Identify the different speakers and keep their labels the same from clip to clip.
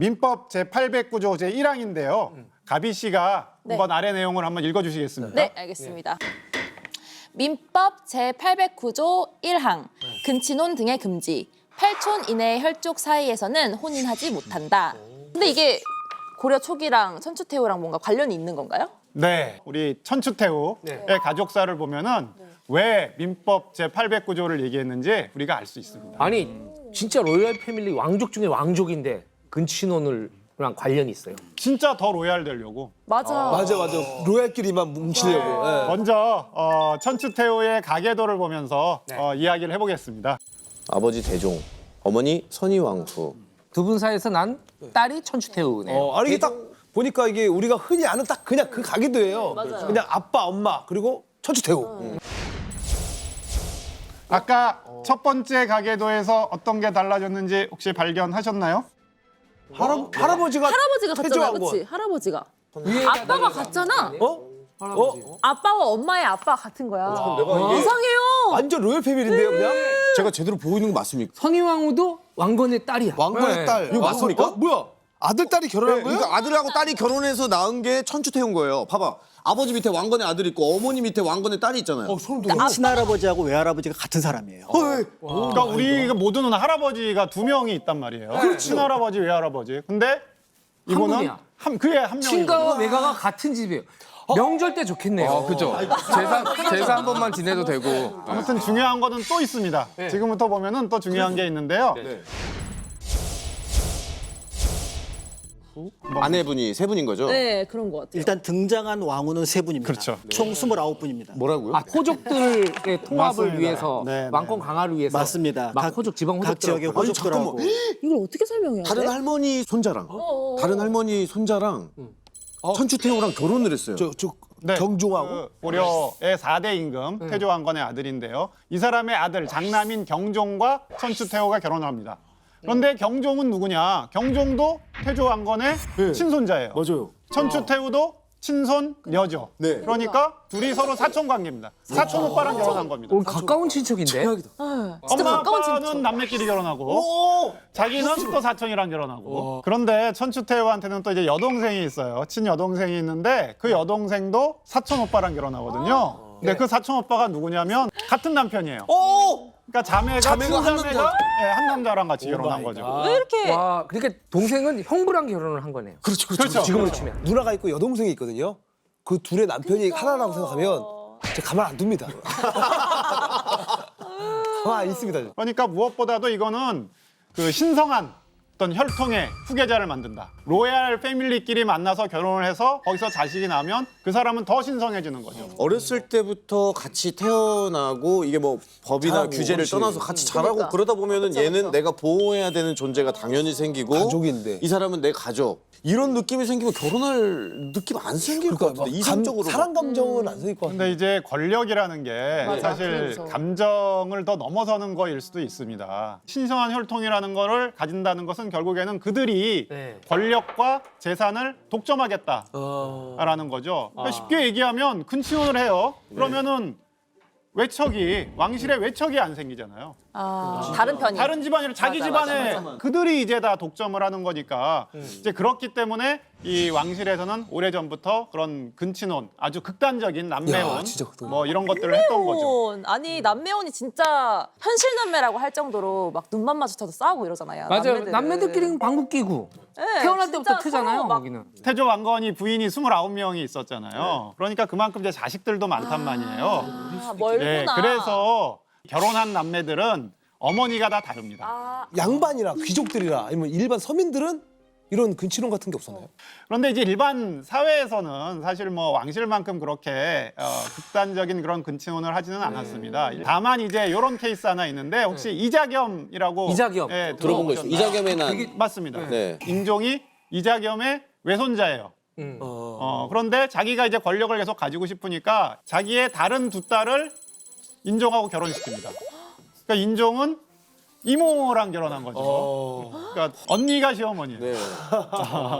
Speaker 1: 민법 제809조 제1항인데요. 가비 씨가
Speaker 2: 네.
Speaker 1: 한번 아래 내용을 한번 읽어주시겠습니다.
Speaker 2: 네, 알겠습니다. 민법 제809조 1항 근친혼 등의 금지 8촌 이내의 혈족 사이에서는 혼인하지 못한다. 근데 이게 고려 초기랑 천추태후랑 뭔가 관련이 있는 건가요?
Speaker 1: 네, 우리 천추태후의 가족사를 보면은 왜 민법 제809조를 얘기했는지 우리가 알 수 있습니다.
Speaker 3: 아니 진짜 로열 패밀리 왕족 중에 왕족인데 근친혼을랑 관련이 있어요.
Speaker 1: 진짜 더 로얄 되려고.
Speaker 2: 맞아.
Speaker 4: 맞아. 로얄끼리만 뭉치려고. 예.
Speaker 1: 먼저 천추태후의 가계도를 보면서 이야기를 해보겠습니다.
Speaker 5: 아버지 대종, 어머니 선희왕후.
Speaker 3: 두 분 사이에서 난 딸이 천추태후네요.
Speaker 4: 아니 이게 딱 보니까 이게 우리가 흔히 아는 딱 그냥 그 가게도예요.
Speaker 2: 맞아요.
Speaker 4: 그냥 아빠, 엄마 그리고 천추태후.
Speaker 1: 아까 첫 번째 가계도에서 어떤 게 달라졌는지 혹시 발견하셨나요?
Speaker 4: 할아버지가
Speaker 2: 할아버지가 같잖아,
Speaker 4: 태조왕건.
Speaker 2: 그렇지? 할아버지가. 아빠가 같잖아. 아빠와 엄마의 아빠 같은 거야. 이상해요.
Speaker 4: 완전 로열 패밀리인데요, 그냥?
Speaker 5: 제가 제대로 보고 있는 거 맞습니까?
Speaker 3: 선희왕후도 왕건의 딸이야.
Speaker 4: 왕건의 딸.
Speaker 5: 이거 맞습니까?
Speaker 4: 뭐야? 아들, 딸이 결혼한 거예요?
Speaker 5: 그러니까 아들하고 딸이 결혼해서 낳은 게 천추태후인 거예요. 봐봐. 아버지 밑에 왕건의 아들이 있고 어머니 밑에 왕건의 딸이 있잖아요.
Speaker 4: 소름 돋아.
Speaker 6: 친할아버지하고 외할아버지가 같은 사람이에요.
Speaker 1: 그러니까 우리 모두는 할아버지가 두 명이 있단 말이에요. 친할아버지, 외할아버지. 근데 이거는
Speaker 3: 분이야.
Speaker 1: 그의 한 명이에요.
Speaker 3: 친가와 외가가 같은 집이에요. 명절 때 좋겠네요.
Speaker 7: 그죠. 제사 한 번만 지내도 되고.
Speaker 1: 아무튼 중요한 거는 또 있습니다. 지금부터 보면은 또 중요한 게 있는데요.
Speaker 5: 아내분이 세 분인 거죠?
Speaker 2: 네, 그런 것 같아요.
Speaker 6: 일단 등장한 왕후는 세 분입니다.
Speaker 1: 그렇죠.
Speaker 6: 총 29분입니다.
Speaker 5: 뭐라고요?
Speaker 3: 아 호족들의 통합을
Speaker 1: 맞습니다.
Speaker 3: 위해서
Speaker 1: 네, 네.
Speaker 3: 왕권 강화를 위해서
Speaker 6: 맞습니다.
Speaker 3: 막 호족 지방
Speaker 6: 각 지역의
Speaker 3: 호족들
Speaker 6: 호족들하고
Speaker 2: 이걸 어떻게 설명해야 돼?
Speaker 5: 다른 할머니 손자랑 다른 할머니 손자랑 천추태후랑 결혼을 했어요.
Speaker 4: 저
Speaker 1: 네,
Speaker 4: 경종하고.
Speaker 1: 그 고려의 4대 임금 태조왕건의 아들인데요. 이 사람의 아들 장남인 경종과 천추태후가 결혼을 합니다. 그런데 경종은 누구냐? 경종도 태조왕건의 친손자예요.
Speaker 4: 맞아요.
Speaker 1: 천추태후도 친손녀죠.
Speaker 5: 네.
Speaker 1: 그러니까 둘이 서로 사촌 관계입니다. 사촌 오빠랑 결혼한 겁니다.
Speaker 3: 가까운 친척인데.
Speaker 2: 진짜
Speaker 1: 엄마
Speaker 2: 가까운
Speaker 1: 아빠는
Speaker 2: 친척.
Speaker 1: 남매끼리 결혼하고 자기는 또 사촌이랑 결혼하고. 그런데 천추태후한테는 또 이제 여동생이 있어요. 친여동생이 있는데 그 여동생도 사촌 오빠랑 결혼하거든요. 근데 그 사촌 오빠가 누구냐면 같은 남편이에요. 그러니까 자매가 친자매가 한 남자랑 같이 결혼한 거죠.
Speaker 2: 왜 이렇게
Speaker 3: 와, 그러니까 동생은 형부랑 결혼을 한 거네요.
Speaker 1: 그렇죠.
Speaker 3: 지금으로 치면.
Speaker 4: 누나가 있고 여동생이 있거든요. 그 둘의 남편이 하나라고 생각하면 제가 가만 안 둡니다. 가만 안 있습니다.
Speaker 1: 그러니까 무엇보다도 이거는 그 신성한 어떤 혈통의 후계자를 만든다. 로얄 패밀리끼리 만나서 결혼을 해서 거기서 자식이 나면 그 사람은 더 신성해지는 거죠.
Speaker 5: 어렸을 때부터 같이 태어나고 이게 뭐 법이나
Speaker 4: 자라고,
Speaker 5: 규제를
Speaker 4: 그렇지.
Speaker 5: 떠나서 같이 자라고
Speaker 2: 그러니까.
Speaker 5: 그러다 보면은 얘는 내가 보호해야 되는 존재가 당연히 생기고
Speaker 4: 가족인데.
Speaker 5: 이 사람은 내 가족. 이런 느낌이 생기면 결혼할 느낌 안 생길 것 같은데 이성적으로
Speaker 4: 사랑 감정은 안 생길 것 같은데.
Speaker 1: 근데 이제 권력이라는 게 사실
Speaker 2: 그래서.
Speaker 1: 감정을 더 넘어서는 거일 수도 있습니다. 신성한 혈통이라는 거를 가진다는 것은 결국에는 그들이
Speaker 3: 네.
Speaker 1: 권력과 재산을 독점하겠다라는 거죠. 그러니까 쉽게 얘기하면 근친혼을 해요. 그러면은 외척이 왕실의 외척이 안 생기잖아요.
Speaker 2: 다른 편이
Speaker 1: 다른 집안이 자기
Speaker 2: 맞아,
Speaker 1: 집안에
Speaker 2: 맞아, 맞아.
Speaker 1: 그들이 이제 다 독점을 하는 거니까 이제 그렇기 때문에 이 왕실에서는 오래전부터 그런 근친혼 아주 극단적인 남매혼
Speaker 4: 야, 진짜 극단적.
Speaker 1: 뭐 이런 것들을 했던 거죠.
Speaker 2: 남매혼. 아니 남매혼이 진짜 현실 남매라고 할 정도로 막 눈만 마주쳐도 싸우고 이러잖아요.
Speaker 3: 맞아요.
Speaker 2: 남매들은.
Speaker 3: 남매들끼리는 방귀 끼고
Speaker 2: 네,
Speaker 3: 태어날 때부터
Speaker 2: 진짜
Speaker 3: 트잖아요.
Speaker 2: 서로 막
Speaker 3: 거기는.
Speaker 1: 태조 왕건이 부인이 29명이 있었잖아요. 그러니까 그만큼 이제 자식들도 많단 말이에요.
Speaker 2: 멀구나.
Speaker 1: 예, 그래서 결혼한 남매들은 어머니가 다 다릅니다.
Speaker 4: 양반이나 귀족들이나 아니면 일반 서민들은 이런 근친혼 같은 게 없었나요?
Speaker 1: 그런데 이제 일반 사회에서는 사실 뭐 왕실만큼 그렇게 극단적인 그런 근친혼을 하지는 않았습니다. 다만 이제 이런 케이스 하나 있는데 혹시 이자겸이라고
Speaker 3: 이자겸.
Speaker 1: 예,
Speaker 5: 들어본 거 있어요.
Speaker 1: 들어보셨나요?
Speaker 5: 이자겸의 난.
Speaker 1: 맞습니다.
Speaker 5: 네.
Speaker 1: 인종이 이자겸의 외손자예요. 그런데 자기가 이제 권력을 계속 가지고 싶으니까 자기의 다른 두 딸을 인종하고 결혼시킵니다. 그러니까 인종은 이모랑 결혼한 거죠. 그러니까 언니가 시어머니예요.
Speaker 5: 네.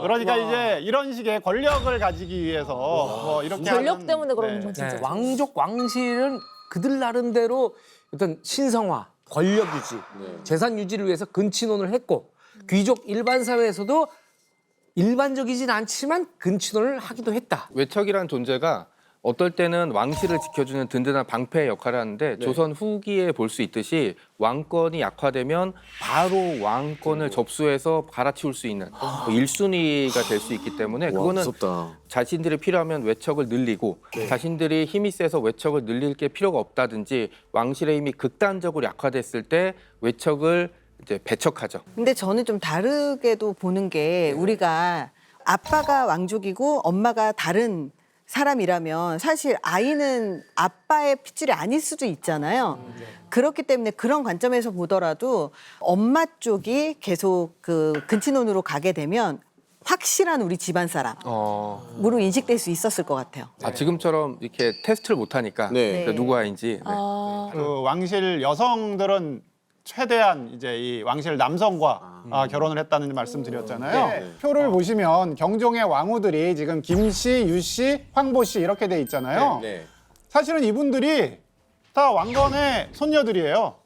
Speaker 1: 그러니까 이제 이런 식의 권력을 가지기 위해서 뭐 이렇게
Speaker 2: 권력
Speaker 1: 하는,
Speaker 2: 때문에 그러는
Speaker 1: 네.
Speaker 2: 건 진짜.
Speaker 3: 왕족 왕실은 그들 나름대로 어떤 신성화, 권력 유지, 재산 유지를 위해서 근친혼을 했고 귀족 일반 사회에서도 일반적이진 않지만 근친혼을 하기도 했다.
Speaker 7: 외척이란 존재가 어떨 때는 왕실을 지켜주는 든든한 방패의 역할을 하는데 조선 후기에 볼 수 있듯이 왕권이 약화되면 바로 왕권을 접수해서 갈아치울 수 있는 뭐 1순위가 될 수 있기 때문에 그거는 자신들이 필요하면 외척을 늘리고 자신들이 힘이 세서 외척을 늘릴 게 필요가 없다든지 왕실의 힘이 극단적으로 약화됐을 때 외척을 이제 배척하죠.
Speaker 8: 근데 저는 좀 다르게도 보는 게 우리가 아빠가 왕족이고 엄마가 다른 사람이라면 사실 아이는 아빠의 핏줄이 아닐 수도 있잖아요. 그렇기 때문에 그런 관점에서 보더라도 엄마 쪽이 계속 그 근친혼으로 가게 되면 확실한 우리 집안 사람으로 인식될 수 있었을 것 같아요.
Speaker 7: 아, 지금처럼 이렇게 테스트를 못 하니까
Speaker 5: 네.
Speaker 7: 누구 아이인지. 네.
Speaker 1: 그 왕실 여성들은 최대한 이제 이 왕실 남성과 결혼을 했다는 말씀드렸잖아요. 표를 보시면 경종의 왕후들이 지금 김씨, 유씨, 황보씨 이렇게 돼 있잖아요.
Speaker 5: 네.
Speaker 1: 사실은 이분들이 다 왕건의 손녀들이에요.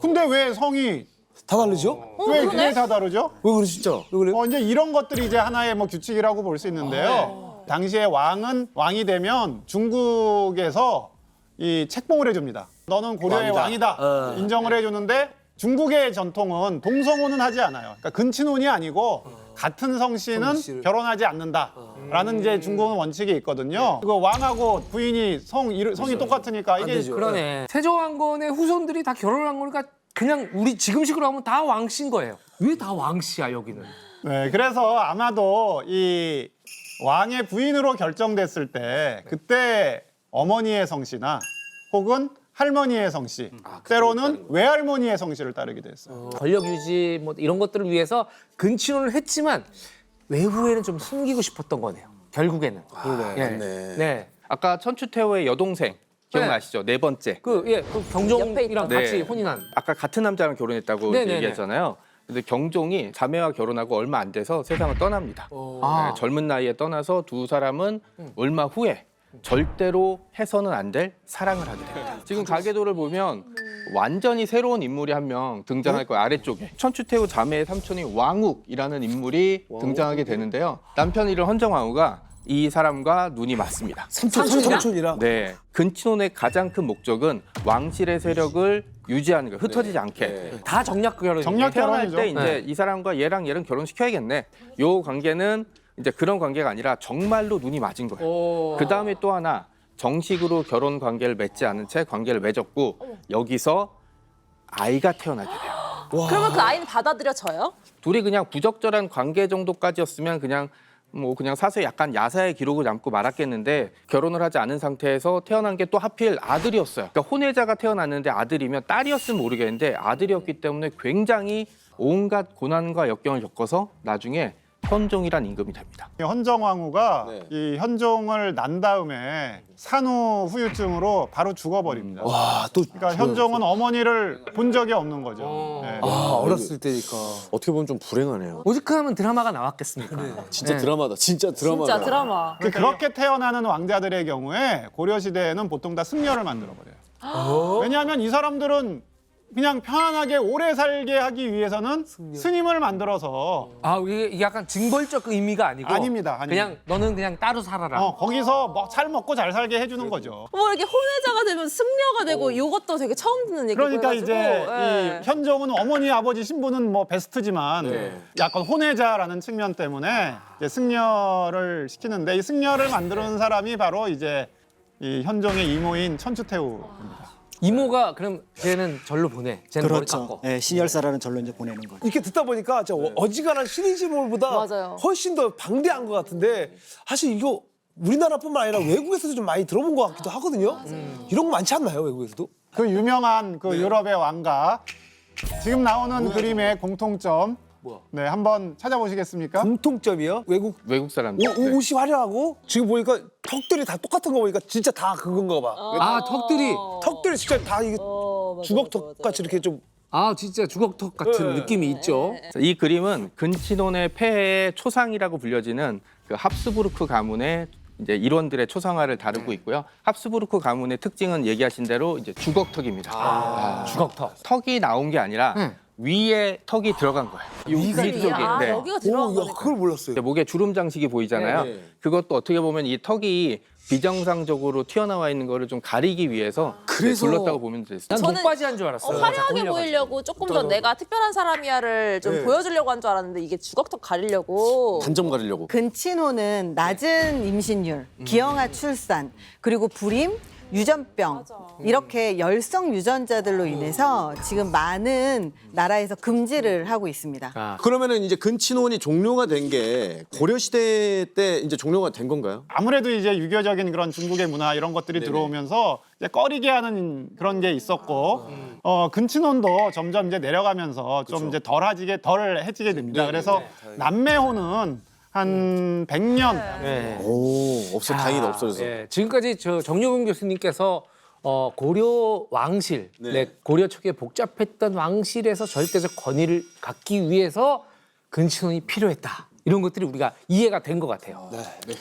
Speaker 1: 근데 왜 성이
Speaker 4: 다 다르죠?
Speaker 1: 왜 다 다르죠?
Speaker 4: 왜 그래 진짜? 왜 그래요?
Speaker 1: 이제 이런 것들이 이제 하나의 뭐 규칙이라고 볼 수 있는데요. 당시에 왕이 되면 중국에서 이 책봉을 해줍니다. 너는 고려의 왕이다. 인정을 해주는데 중국의 전통은 동성혼은 하지 않아요. 그러니까 근친혼이 아니고 같은 성씨는 결혼하지 않는다라는 이제 중국은 원칙이 있거든요. 그 왕하고 부인이 성이 똑같으니까 이게
Speaker 3: 그러네. 세조왕건의 후손들이 다 결혼한 거니까 그냥 우리 지금식으로 하면 다 왕씨인 거예요. 왜 다 왕씨야 여기는?
Speaker 1: 네, 그래서 아마도 이 왕의 부인으로 결정됐을 때 그때 어머니의 성씨나 혹은 할머니의 성씨, 때로는 외할머니의 성씨를 따르기도 했어요.
Speaker 3: 권력 유지 뭐 이런 것들을 위해서 근친혼을 했지만 외부에는 좀 숨기고 싶었던 거네요. 결국에는.
Speaker 4: 그러네.
Speaker 3: 예.
Speaker 4: 맞네.
Speaker 3: 네.
Speaker 7: 아까 천추태후의 여동생 기억나시죠? 네 번째.
Speaker 3: 그 경종이랑
Speaker 7: 네.
Speaker 3: 같이 혼인한.
Speaker 7: 아까 같은 남자랑 결혼했다고
Speaker 3: 네네네.
Speaker 7: 얘기했잖아요. 근데 경종이 자매와 결혼하고 얼마 안 돼서 세상을 떠납니다. 네, 젊은 나이에 떠나서 두 사람은 얼마 후에 절대로 해서는 안 될 사랑을 하게 됩니다. 지금 가계도를 보면 완전히 새로운 인물이 한 명 등장할 거예요. 아래쪽에. 천추태후 자매의 삼촌이 왕욱이라는 인물이 등장하게 되는데요. 남편 이름 헌정왕후가 이 사람과 눈이 맞습니다.
Speaker 4: 삼촌이라.
Speaker 7: 네, 근친혼의 가장 큰 목적은 왕실의 세력을 유지하는 거예요. 흩어지지 않게.
Speaker 3: 다 정략 결혼.
Speaker 1: 정략
Speaker 7: 태어날
Speaker 1: 결혼이죠.
Speaker 7: 때 이제 이 사람과 얘랑 결혼시켜야겠네. 요 관계는 이제 그런 관계가 아니라 정말로 눈이 맞은 거예요. 그 다음에 또 하나 정식으로 결혼 관계를 맺지 않은 채 관계를 맺었고 여기서 아이가 태어나게 돼요.
Speaker 2: 그러면 그 아이는 받아들여져요?
Speaker 7: 둘이 그냥 부적절한 관계 정도까지였으면 그냥 사서히 약간 야사의 기록을 남고 말았겠는데 결혼을 하지 않은 상태에서 태어난 게 또 하필 아들이었어요. 그러니까 혼외자가 태어났는데 아들이면 딸이었으면 모르겠는데 아들이었기 때문에 굉장히 온갖 고난과 역경을 겪어서 나중에 현종이란 임금이 됩니다.
Speaker 1: 헌정왕후가
Speaker 5: 네.
Speaker 1: 이 현종을 난 다음에 산후 후유증으로 바로 죽어버립니다.
Speaker 4: 와, 또
Speaker 1: 그러니까 현종은 어머니를 본 적이 없는 거죠. 네.
Speaker 4: 어렸을 때니까.
Speaker 5: 어떻게 보면 좀 불행하네요.
Speaker 3: 오죽하면 드라마가 나왔겠습니까?
Speaker 5: 진짜 드라마다. 진짜 드라마다.
Speaker 2: 진짜 드라마.
Speaker 1: 그렇게 태어나는 왕자들의 경우에 고려 시대에는 보통 다 승려를 만들어 버려요. 왜냐하면 이 사람들은 그냥 편안하게 오래 살게 하기 위해서는 스님을 만들어서
Speaker 3: 아 이게 약간 징벌적 의미가 아니고
Speaker 1: 아닙니다.
Speaker 3: 그냥 너는 그냥 따로 살아라.
Speaker 1: 거기서 잘 먹고 잘 살게 해주는 거죠.
Speaker 2: 뭐 이렇게 혼외자가 되면 승려가 되고 이것도 되게 처음 듣는 얘기고
Speaker 1: 그러니까
Speaker 2: 해가지고,
Speaker 1: 이제
Speaker 2: 예.
Speaker 1: 이 현종은 어머니 아버지 신분은 뭐 베스트지만 약간 혼외자라는 측면 때문에 이제 승려를 시키는데 이 승려를 만드는 사람이 바로 이제 이 현종의 이모인 천추태후입니다.
Speaker 3: 이모가 그럼 쟤는 절로 보내. 쟤는 머리
Speaker 6: 그렇죠.
Speaker 3: 깎고.
Speaker 6: 예, 신열사라는 절로 이제 보내는 거죠.
Speaker 4: 이렇게 듣다 보니까 저 어지간한 시리즈물보다
Speaker 2: 맞아요.
Speaker 4: 훨씬 더 방대한 것 같은데 사실 이거 우리나라뿐만 아니라 외국에서도 좀 많이 들어본 것 같기도 하거든요. 이런 거 많지 않나요, 외국에서도?
Speaker 1: 그 유명한 그 유럽의 왕가 지금 나오는 그림의 공통점 네 한번 찾아보시겠습니까?
Speaker 4: 공통점이요?
Speaker 7: 외국 사람들. 네.
Speaker 4: 옷이 화려하고 지금 보니까 턱들이 다 똑같은 거 보니까 진짜 다 그건가 봐.
Speaker 3: 아 턱들이
Speaker 4: 턱들이 진짜 다 이게 주걱턱 같이 이렇게 좀
Speaker 3: 아 진짜 주걱턱 같은 느낌이 있죠.
Speaker 7: 이 그림은 근친혼의 폐해의 초상이라고 불려지는 그 합스부르크 가문의 이제 일원들의 초상화를 다루고 있고요. 합스부르크 가문의 특징은 얘기하신 대로 이제 주걱턱입니다.
Speaker 3: 주걱턱.
Speaker 7: 턱이 나온 게 아니라 위에 턱이 들어간 거예요. 위쪽에.
Speaker 2: 아,
Speaker 7: 네.
Speaker 2: 여기가 들어간
Speaker 4: 오, 야,
Speaker 2: 거니까.
Speaker 4: 그걸 몰랐어요.
Speaker 7: 목에 주름 장식이 보이잖아요.
Speaker 5: 네.
Speaker 7: 그것도 어떻게 보면 이 턱이 비정상적으로 튀어나와 있는 거를 좀 가리기 위해서
Speaker 5: 그래서-
Speaker 7: 둘렀다고 보면 될 수 있어요.
Speaker 3: 난
Speaker 2: 저는-
Speaker 3: 목바지 한 줄 알았어요.
Speaker 2: 화려하게
Speaker 3: 올려가지고.
Speaker 2: 보이려고 조금 더 내가 특별한 사람이야를 좀
Speaker 4: 네.
Speaker 2: 보여주려고 한 줄 알았는데 이게 주걱턱 가리려고.
Speaker 5: 단점 가리려고.
Speaker 8: 근친혼은 낮은 임신율, 기형아 출산, 그리고 불임, 유전병 이렇게 열성 유전자들로 인해서 지금 많은 나라에서 금지를 하고 있습니다.
Speaker 3: 아,
Speaker 5: 그러면은 이제 근친혼이 종료가 된 게 고려 시대 때 이제 종료가 된 건가요?
Speaker 1: 아무래도 이제 유교적인 그런 중국의 문화 이런 것들이
Speaker 5: 네네.
Speaker 1: 들어오면서 이제 꺼리게 하는 그런 게 있었고 근친혼도 점점 이제 내려가면서 좀 이제 덜 해지게 됩니다. 그래서 남매혼은 한 100년
Speaker 3: 네.
Speaker 5: 오, 다행히도 없어져서.
Speaker 3: 예, 지금까지 저 정유근 교수님께서 고려 왕실,
Speaker 5: 네.
Speaker 3: 네, 고려 초기에 복잡했던 왕실에서 절대적 권위를 갖기 위해서 근친혼이 필요했다. 이런 것들이 우리가 이해가 된 것 같아요.